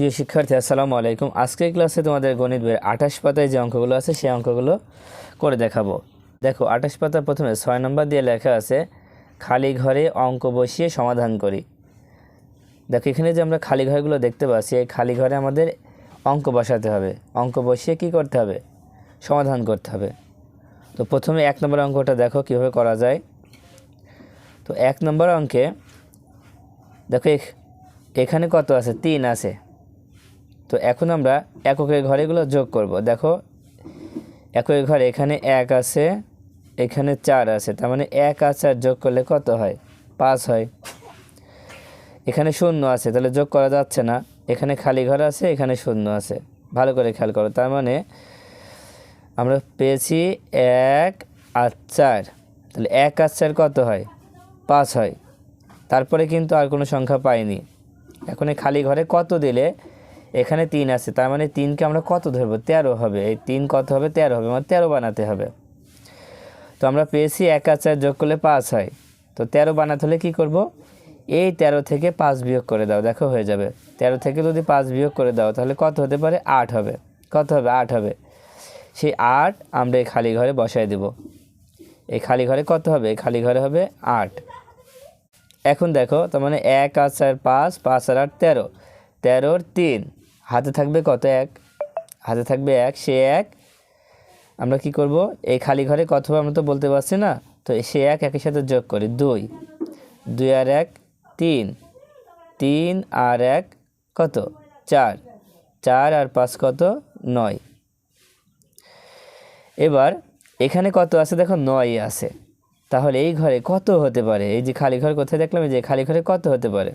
প্রিয় শিক্ষার্থী আসসালামু আলাইকুম। আজকের ক্লাসে তোমাদের গণিত বইয়ের 28 পাতায় যে অঙ্কগুলো আছে সেই অঙ্কগুলো করে দেখাবো। দেখো 28 পাতার প্রথমে 6 নম্বর দিয়ে লেখা আছে খালি ঘরে অঙ্ক বসিয়ে সমাধান করি। দেখো এখানে যে আমরা খালি ঘরগুলো দেখতে পাচ্ছি, এই খালি ঘরে আমাদের অঙ্ক বসাতে হবে। অঙ্ক বসিয়ে কি করতে হবে? সমাধান করতে হবে। তো প্রথমে 1 নম্বর অঙ্কটা দেখো কীভাবে করা যায়। তো 1 নম্বর অঙ্কে দেখো এখানে কত আছে? 3 আছে। তো এখন আমরা এককের ঘরেগুলো যোগ করব। দেখো এককের ঘরে এখানে 1 আছে, এখানে 4 আছে, তার মানে 1 আর 4 যোগ করলে কত হয়? 5 হয়। এখানে 0 আছে, তাহলে যোগ করা যাচ্ছে না। এখানে খালি ঘর আছে, এখানে 0 আছে। ভালো করে খেয়াল করো। তার মানে আমরা পেয়েছি 1 আর 4, তাহলে 1 আর 4 কত হয়? 5 হয়। তারপরে কিন্তু আর কোনো সংখ্যা পাইনি। এখন এই খালি ঘরে কত দিলে, এখানে 3 আছে, তার মানে 3কে আমরা কত ধরবো? 13 হবে। এই 3 কত হবে? 13 হবে, মানে 13 বানাতে হবে। তো আমরা পেয়েছি 1 আর 4 যোগ করলে 5 হয়। তো 13 বানাতে হলে কী করব? এই 13 থেকে 5 বিয়োগ করে দাও, দেখো হয়ে যাবে। 13 থেকে যদি 5 বিয়োগ করে দাও তাহলে কত হতে পারে? 8 হবে। কত হবে? 8 হবে। সেই 8 আমরা এই খালি ঘরে বসাই দেব। এই খালি ঘরে কত হবে? এই খালি ঘরে হবে 8। এখন দেখো, তার মানে 1 আর 4 5, 5 আর 8 13, 13 3, হাতে থাকবে কত? 1, হাতে থাকবে 1। সে 1 আমরা কি করব? এই খালি ঘরে কত হবে আমরা তো বলতে পারছি না। তো সে 1 একের সাথে যোগ করি, 2, 2 আর 1 3, 3 আর 1 কত? 4, 4 আর 5 কত? 9। এবার এখানে কত আছে? দেখো 9 আছে। তাহলে এই ঘরে কত হতে পারে? এই যে খালি ঘর কোথায় দেখলাম, এই যে খালি ঘরে কত হতে পারে?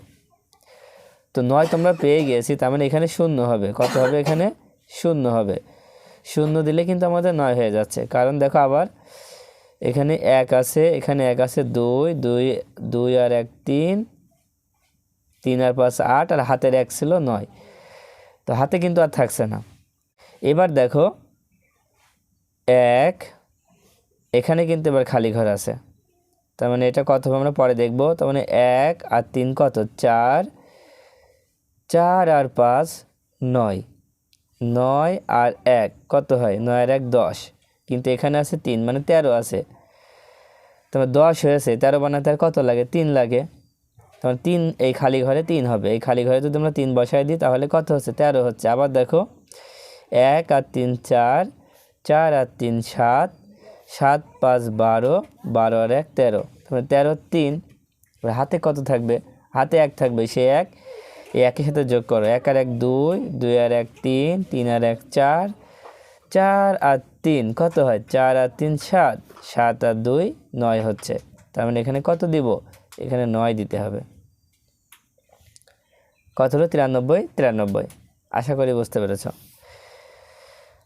তো 9 তোমরা পেয়ে গিয়েছি, তার মানে এখানে 0 হবে। কত হবে? এখানে 0 হবে। 0 দিলে কিন্তু আমাদের 9 হয়ে যাচ্ছে। কারণ দেখো আবার এখানে 1 আছে, এখানে 1 আছে, 2, 2, 2 আর 1 3, 3 আর 5 8, আর হাতের 1 ছিল 9। তো হাতে কিন্তু আর থাকছে না। এবার দেখো 1, এখানে কিন্তু এবার খালি ঘর আছে। তার মানে এটা কত হবে আমরা পরে দেখব। তার মানে 1 আর 3 কত? 4, 4 আর 5 9, 9 আর 1 কত হয়? 9 আর 1 10, কিন্তু এখানে আছে 3, মানে 13 আছে। তারপর 10 হয়েছে। 13 বানাতে আর কত লাগে? 3 লাগে। তখন 3 এই খালি ঘরে 3 হবে। এই খালি ঘরে যদি আমরা 3 বসাই দিই তাহলে কত হচ্ছে? 13 হচ্ছে। আবার দেখো 1 আর 3 4, 4 আর 3 7, 7 5 12, 12 আর 1 13, তাহলে 13 3। হাতে কত থাকবে? হাতে 1 থাকবে। সে 1 এই 1-এর সাথে যোগ করো। 1 আর 1 2, 2 আর 1 3, 3 আর 1 4, 4 আর 3 কত হয়? 4 আর 3 7, 7 আর 2 9 হচ্ছে। তার মানে এখানে কত দিব? এখানে 9 দিতে হবে। কত হলো? 93, 93। আশা করি বুঝতে পেরেছ।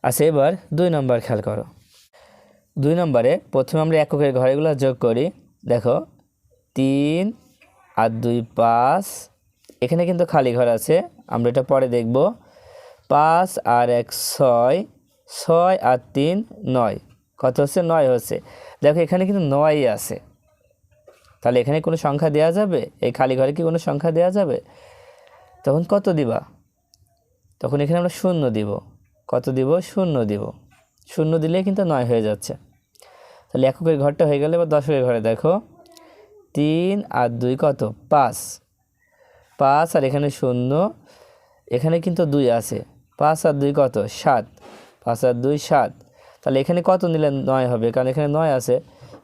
আচ্ছা, এবার 2 নম্বর খেয়াল করো। 2 নম্বরে প্রথমে আমরা এককের ঘরেগুলো যোগ করি। দেখো 3 আর 2 5, এখানে কিন্তু খালি ঘর আছে, আমরা এটা পরে দেখব। 5 আর 1 6, 6 আর 3 9, কত হচ্ছে? 9 হচ্ছে। দেখো এখানে কিন্তু 9ই আছে। তাহলে এখানে কোনো সংখ্যা দেওয়া যাবে? এই খালি ঘরে কি কোনো সংখ্যা দেওয়া যাবে? তখন কত দিবা? তখন এখানে আমরা 0 দিব। কত দিব? 0 দিব। 0 দিলে কিন্তু 9 হয়ে যাচ্ছে। তাহলে এককের ঘরটা হয়ে গেলে এবার দশকের ঘরে দেখো 3 আর 2 কত? 5, 5 আর এখানে 0, এখানে কিন্তু 2 আছে। 5 আর 2 কত? 7, 5 আর 2 7। তাহলে এখানে কত নিলে 9 হবে? কারণ এখানে 9 আছে।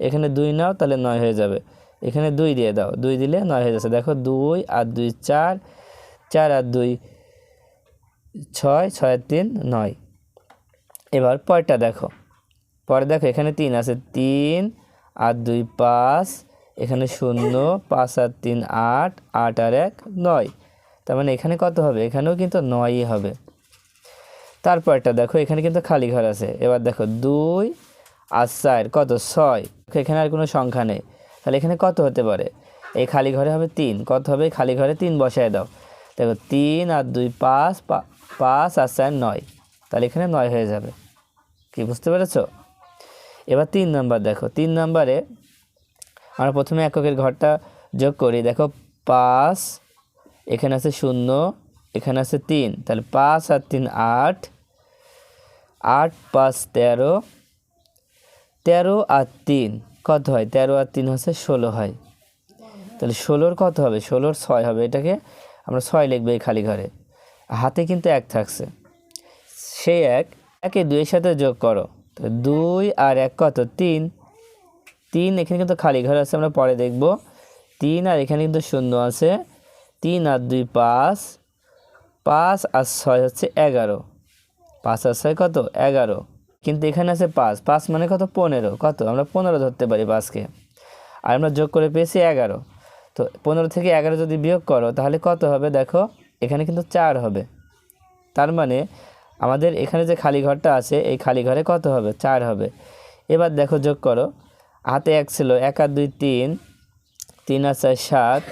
এখানে 2 নাও, তাহলে 9 হয়ে যাবে। এখানে 2 দিয়ে দাও, 2 দিলে 9 হয়ে যাচ্ছে। দেখো 2 আর 2 4, 4 আর 2 6, 6 আর 3 9। এবার পরেরটা দেখো। পরে দেখো এখানে 3 আছে। 3 আর 2 5, এখানে 0, 5 আর 3 8, 8 আর 1 9। তার মানে এখানে কত হবে? এখানেও কিন্তু 9ই হবে। তারপরটা দেখো এখানে কিন্তু খালি ঘর আছে। এবার দেখো 2 আর 4 কত? 6, এখানে আর কোনো সংখ্যা নেই। তাহলে এখানে কত হতে পারে? এই খালি ঘরে হবে 3। কত হবে? খালি ঘরে 3 বসায় দাও। দেখো 3 আর 2 5, 5 আর 4 9, তাহলে এখানে 9 হয়ে যাবে। কি বুঝতে পেরেছো? এবার 3 নাম্বার দেখো। 3 নাম্বারে আমরা প্রথমে এককের ঘরটা যোগ করি। দেখো 5, এখানে আছে 0, এখানে আছে 3, তাহলে 5 আর 3 8, 8 5 13, 13 আর 3 কত হয়? 13 আর 3 হচ্ছে 16 হয়। তাহলে 16-র কত হবে? 16-র 6 হবে। এটাকে আমরা 6 লিখবো এই খালি ঘরে। হাতে কিন্তু 1 থাকছে, সেই 1 একে 2-এর সাথে যোগ করো, তো 2 আর 1 কত? 3। 3 এখানে কিন্তু খালি ঘর আছে, আমরা পরে দেখব। 3 আর এখানে কিন্তু শূন্য আছে। 3 আর 2 5, 5 আর 6 হচ্ছে 11, 5 আর 6 কত? 11। কিন্তু এখানে আছে 5, 5 মানে কত? 15। কত? আমরা 15 ধরতে পারি 5কে। আর আমরা যোগ করে পেয়েছি 11। তো 15 থেকে 11 যদি বিয়োগ করো তাহলে কত হবে? দেখো এখানে কিন্তু 4 হবে। তার মানে আমাদের এখানে যে খালি ঘরটা আছে এই খালি ঘরে কত হবে? 4 হবে। এবার দেখো যোগ করো, হাতে 1 ছিল, 1 আর 2 3, 3 আর 4 7,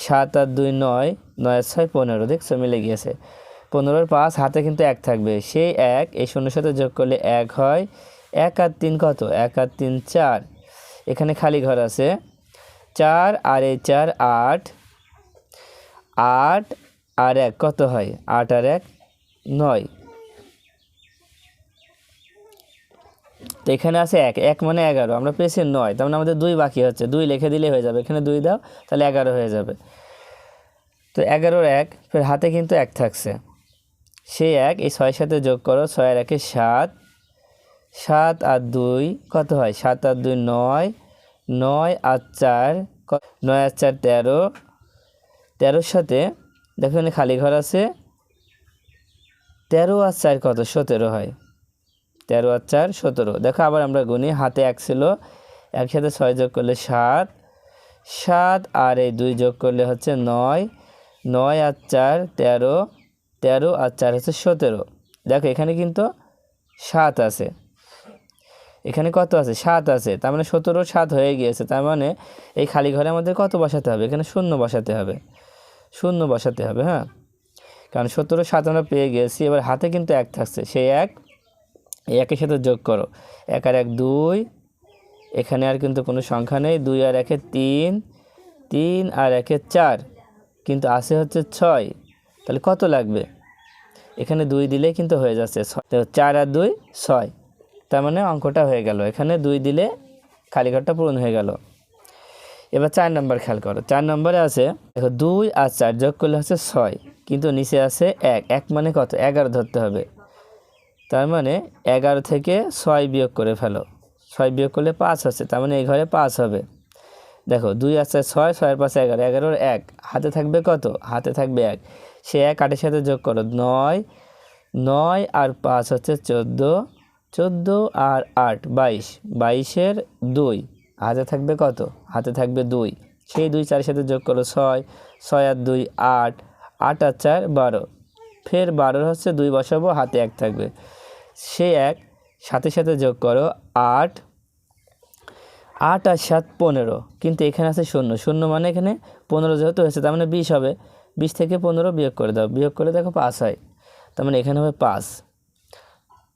7 আর 2 9, 9 আর 6 15। দেখছো মিলে গিয়েছে। 15-র 5 হাতে কিন্তু 1 থাকবে, সেই 1 এই শূন্যের সাথে যোগ করলে 1 হয়। 1 আর 3 কত? 1 আর 3 4। এখানে খালি ঘর আছে 4 আর এই 4 8, 8 আর 1 কত হয়? 8 আর 1 9। তো এখানে আছে 1, 1 মানে 11, আমরা পেয়েছি 9, তার মানে আমাদের 2 বাকি হচ্ছে। 2 লিখে দিলে হয়ে যাবে, এখানে 2 দাও তাহলে 11 হয়ে যাবে। তো 11-র 1, ফের হাতে কিন্তু 1 থাকছে, সেই 1 এই 6-এর সাথে যোগ করো, 6 আর 1 7, 7 আর 2 কত হয়? 7 আর 2 9, 9 আর 4 9 আর 4 13, 13-র সাথে দেখো এখানে খালি ঘর আছে, 13 আর 4 কত? 17 হয়। 13 আর 4 17। দেখো আবার আমরা গুনি, হাতে 1 ছিল, একসাথে 6 যোগ করলে 7, 7 আর এই 2 যোগ করলে হচ্ছে 9, 9 আর 4 13, 13 আর 4 হচ্ছে 17। দেখো এখানে কিন্তু 7 আছে, এখানে কত আছে? 7 আছে, তার মানে 17 7 হয়ে গিয়েছে। তার মানে এই খালি ঘরে আমাদের কত বসাতে হবে? এখানে শূন্য বসাতে হবে, শূন্য বসাতে হবে। হ্যাঁ, কারণ 17 7 আমরা পেয়ে গিয়েছি। এবার হাতে কিন্তু 1 থাকছে, সেই 1 এই 1-এর সাথে যোগ করো, 1 আর 1 2, এখানে আর কিন্তু কোনো সংখ্যা নেই। 2 আর 1 3, 3 আর 1 4, কিন্তু আছে হচ্ছে 6। তাহলে কত লাগবে? এখানে 2 দিলেই কিন্তু হয়ে যাচ্ছে 6। 4 আর 2 6, তার মানে অঙ্কটা হয়ে গেল। এখানে 2 দিলে খালি ঘরটা পূরণ হয়ে গেল। এবার 4 নম্বর খেয়াল করো। 4 নম্বরে আছে দেখো 2 আর 4 যোগ করলে হচ্ছে 6, কিন্তু নিচে আছে 1, 1 মানে কত? 11 ধরতে হবে। তার মানে 11 থেকে 6 বিয়োগ করে ফেলো, 6 বিয়োগ করলে 5 হচ্ছে, তার মানে এই ঘরে 5 হবে। দেখো 2 আছে 6, 6 এর পাশে 11, 11-র 1 হাতে থাকবে কত? হাতে থাকবে 1, সে 1 8-এর সাথে যোগ করো 9, 9 আর 5 হচ্ছে 14, 14 আর 8 22, 22-এর 2 হাতে থাকবে কত? হাতে থাকবে 2, সেই 2 4-এর সাথে যোগ করো 6, 6 আর 2 8, 8 আর 4 12, ফের 12-র হচ্ছে 2 বসাবো, হাতে 1 থাকবে, সেই 1 7-এর সাথে যোগ করো 8, 8 আর 7 15, কিন্তু এখানে আছে শূন্য, শূন্য মানে এখানে 15 যেহেতু হয়েছে তার মানে 20 হবে। 20 থেকে 15 বিয়োগ করে দাও, বিয়োগ করে দেখো 5 হয়, তার মানে এখানে হবে 5।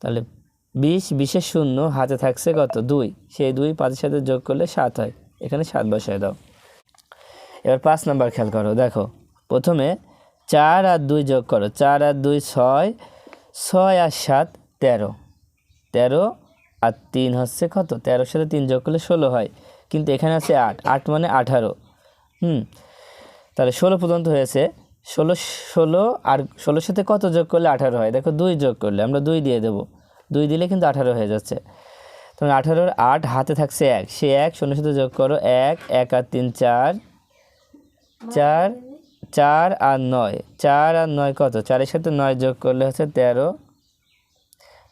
তাহলে 20, 20-এর শূন্য হাতে থাকছে কত? 2, সেই 2 5-এর সাথে যোগ করলে 7 হয়, এখানে 7 বসায় দাও। এবার 5 নাম্বার খেয়াল করো। দেখো প্রথমে 4 আর 2 যোগ করো, 4 আর 2 6, 6 আর 7 13, 13 আর 3 হচ্ছে কত? 13-র সাথে 3 যোগ করলে 16 হয়, কিন্তু এখানে আছে 8, 8 মানে 18। তাহলে 16 পর্যন্ত হয়েছে। 16 16 আর 16-র সাথে কত যোগ করলে 18 হয়? দেখো 2 যোগ করলে, আমরা 2 দিয়ে দেবো, 2 দিলে কিন্তু 18 হয়ে যাচ্ছে। তখন 18-র 8 হাতে থাকছে 1, সে 1 শূন্যের সাথে যোগ করো 1, 1 আর 3 4, 4, 4 আর 9, 4 আর 9 কত? 4-এর সাথে 9 যোগ করলে হচ্ছে 13,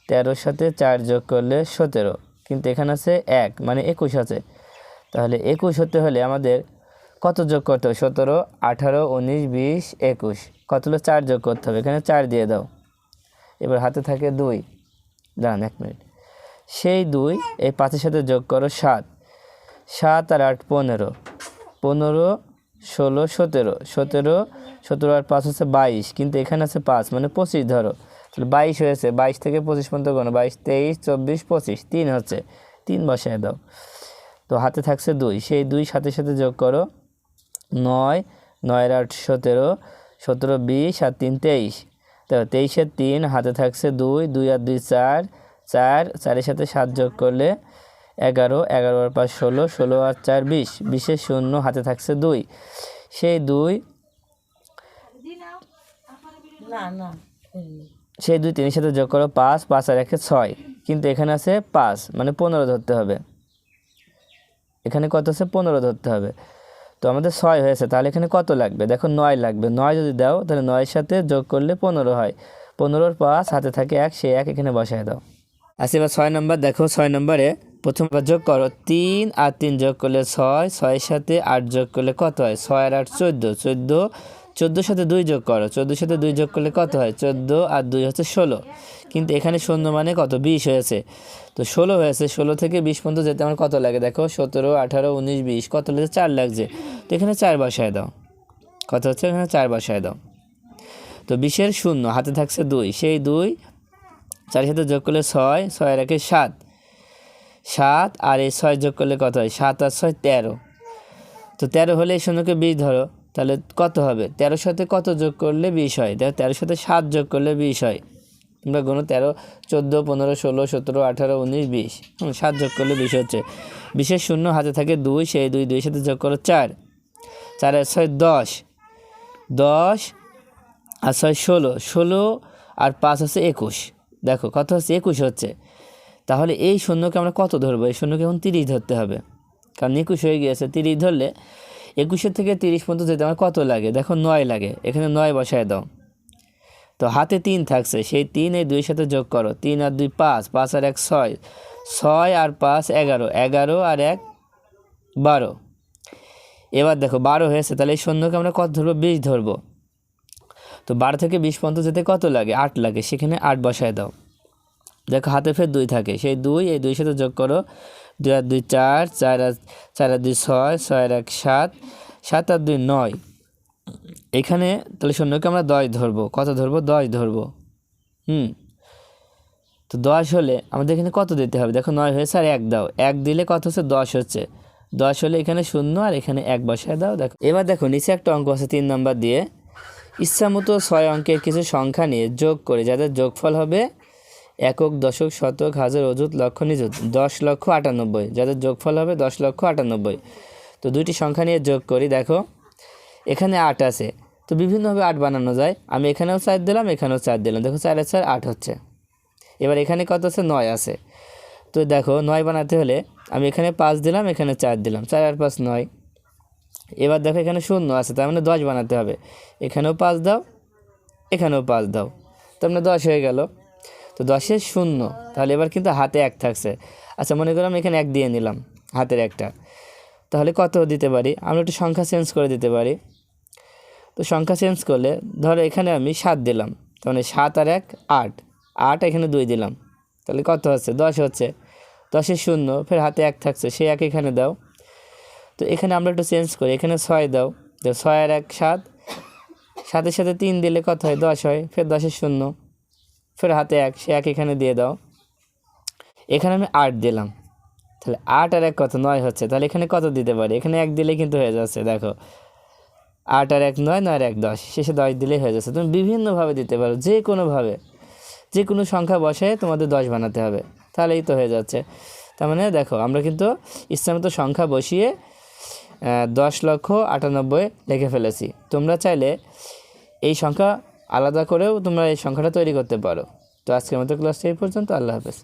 13-র সাথে 4 যোগ করলে 17, কিন্তু এখানে আছে 1 মানে 21 আছে। তাহলে 21 হতে হলে আমাদের কত যোগ করতে হবে? 17, 18, 19, 20, 21, কত হলো? 4 যোগ করতে হবে, এখানে 4 দিয়ে দাও। এবার হাতে থাকে 2, দাঁড়ান 1 মিনিট, সেই 2 এই 5-এর সাথে যোগ করো 7, 7 আর 8 15, 15, 16, 17, 17, 17 আর 5 হচ্ছে 22, কিন্তু এখানে আছে 5 মানে 25 ধরো, তাহলে 22 হয়েছে। 22 থেকে 25 পর্যন্ত কোনো 22, 23, 24, 25, 3 হচ্ছে, 3 বসায় দাও। তো হাতে থাকছে 2, সেই 2 সাথে সাথে যোগ করো 9, 9 আর 8 17, 17 20 আর 3 23। দেখো 23-এর 3 হাতে থাকছে 2, 2 আর 2 4, 4, 4-এর সাথে 7 যোগ করলে 11, 11 আর 5 16, 16 আর 4 20, 20-এর 0 হাতে থাকছে 2, সেই 2 3-এর সাথে যোগ করো 5, 5 আর 1 6, কিন্তু এখানে আছে 5 মানে 15 ধরতে হবে। এখানে কত আছে 15 ধরতে হবে। তো আমাদের 6 হয়েছে, তাহলে এখানে কত লাগবে? দেখো 9 লাগবে। 9 যদি দাও তাহলে 9-এর সাথে যোগ করলে 15 হয়। 15-র 5 হাতে থাকে 1, সেই 1 এখানে বসায় দাও। আচ্ছা এবার 6 নম্বর দেখো। 6 নম্বরে প্রথম যোগ করো 3 আর 3 যোগ করলে 6, 6-এর সাথে 8 যোগ করলে কত হয়? 6 আর 8 14, 14, 14-এর সাথে 2 যোগ করো, 14-এর সাথে 2 যোগ করলে কত হয়? 14 আর 2 হচ্ছে 16, কিন্তু এখানে 0 মানে কত? 20 হয়েছে। তো 16 হয়েছে, 16 থেকে 20 পর্যন্ত যেতে আমার কত লাগে? দেখো 17, 18, 19, 20 কত লাগছে? 4 লাগছে। তো এখানে 4 বসায় দাও। কত হচ্ছে? এখানে 4 বসায় দাও। তো 20-এর 0 হাতে থাকছে 2, সেই 2 4-এর সাথে যোগ করলে 6, 6 আর 1 7, 7 আর এই 6 যোগ করলে কত হয়? 7 আর 6 13। তো 13 হলে এই 0-কে 20 ধরো, তাহলে কত হবে? 13-এর সাথে কত যোগ করলে 20 হয়? দেখো 13-এর সাথে 7 যোগ করলে 20 হয়। তোমরা গুণ 13, 14, 15, 16, 17, 18, 19, 20, 7 যোগ করলে 20 হচ্ছে। 20-এর 0 হাতে থাকে 2, সেই 2, 2-এর সাথে যোগ করো 4, 4 আর 6 10, 10 আর 6 16, 16 আর 5 হচ্ছে 21। দেখো কত হচ্ছে? 21 হচ্ছে। তাহলে এই 0-কে আমরা কত ধরবো? এই 0-কে এখন 30 ধরতে হবে, কারণ 21 হয়ে গিয়েছে। 30 ধরলে 21-এর থেকে 30 পর্যন্ত যেতে আমার কত লাগে? দেখো 9 লাগে। এখানে 9 বসায় দাও। তো হাতে 3 থাকছে, সেই 3 এই 2-এর সাথে যোগ করো, 3 আর 2 5, 5 আর 1 6, 6 আর 5 11, 11 আর 1 12। এবার দেখো 12 হয়েছে, তাহলে এই 0-কে আমরা কত ধরবো? 20 ধরবো। তো 12 থেকে 20 পর্যন্ত যেতে কত লাগে? 8 লাগে, সেখানে 8 বসায় দাও। দেখো হাতে ফের 2 থাকে, সেই 2 এই 2-এর সাথে যোগ করো, 2 আর 2 4, 4 আর 2 6, 6 আর 1 7, 7 আর 2 9। এখানে তাহলে 0-কে আমরা 10 ধরবো। কত ধরবো? 10 ধরবো। তো 10 হলে আমাদের এখানে কত দিতে হবে? দেখো 9 হয়েছে আর 1 দাও, 1 দিলে কত হচ্ছে? 10 হচ্ছে। 10 হলে এখানে 0 আর এখানে 1 বসায় দাও। দেখো এবার দেখো নিচে একটা অঙ্ক আছে 3 নাম্বার দিয়ে, ইচ্ছামতো 6 অঙ্কের কিছু সংখ্যা নিয়ে যোগ করে যাদের যোগফল হবে একক, দশক, শতক, হাজার, অযুত, লক্ষ, নিযুত 10,98,000, যাদের যোগফল হবে 10,98,000। তো দুইটি সংখ্যা নিয়ে যোগ করি। দেখো এখানে 8 আছে, তো বিভিন্নভাবে 8 বানানো যায়। আমি এখানেও 4 দিলাম, এখানেও 4 দিলাম। দেখো 4 আর 4 8 হচ্ছে। এবার এখানে কত আছে? 9 আছে। তো দেখো 9 বানাতে হলে আমি এখানে 5 দিলাম, এখানে 4 দিলাম, 4 আর 5 9। এবার দেখো এখানে 0 আছে, তার মানে 10 বানাতে হবে। এখানেও 5 দাও, এখানেও 5 দাও, তার মানে 10 হয়ে গেল। তো 10-এর 0, তাহলে এবার কিন্তু হাতে 1 থাকছে। আচ্ছা মনে করলাম এখানে 1 দিয়ে নিলাম, হাতের 1টা, তাহলে কত দিতে পারি? আমরা একটু সংখ্যা চেঞ্জ করে দিতে পারি। তো সংখ্যা চেঞ্জ করলে ধরো এখানে আমি 7 দিলাম, তার মানে 7 আর 1 8, 8 এখানে 2 দিলাম, তাহলে কত হচ্ছে? 10 হচ্ছে। 10-এর 0, ফের হাতে 1 থাকছে, সেই 1 এখানে দাও। তো এখানে আমরা একটু চেঞ্জ করি, এখানে 6 দাও, তো 6 আর 1 7, 7-এর সাথে 3 দিলে কত হয়? 10 হয়। ফের 10-এর 0, ফের হাতে 1, সে 1 এখানে দিয়ে দাও। এখানে আমি 8 দিলাম, তাহলে 8 আর 1 কত? 9 হচ্ছে। তাহলে এখানে কত দিতে পারি? এখানে 1 দিলে কিন্তু হয়ে যাচ্ছে। দেখো 8 আর 1 9, 9 আর 1 10, শেষে 10 দিলেই হয়ে যাচ্ছে। তুমি বিভিন্নভাবে দিতে পারো, যে কোনোভাবে, যে কোনো সংখ্যা বসে তোমাদের 10 বানাতে হবে, তাহলেই তো হয়ে যাচ্ছে। তার মানে দেখো আমরা কিন্তু ইচ্ছামতো সংখ্যা বসিয়ে 10,98,000 লিখে ফেলেছি। তোমরা চাইলে এই সংখ্যা আলাদা করেও তোমরা এই সংখ্যাটা তৈরি করতে পারো। তো আজকের মতো ক্লাসটা এই পর্যন্ত। আল্লাহ হাফেজ।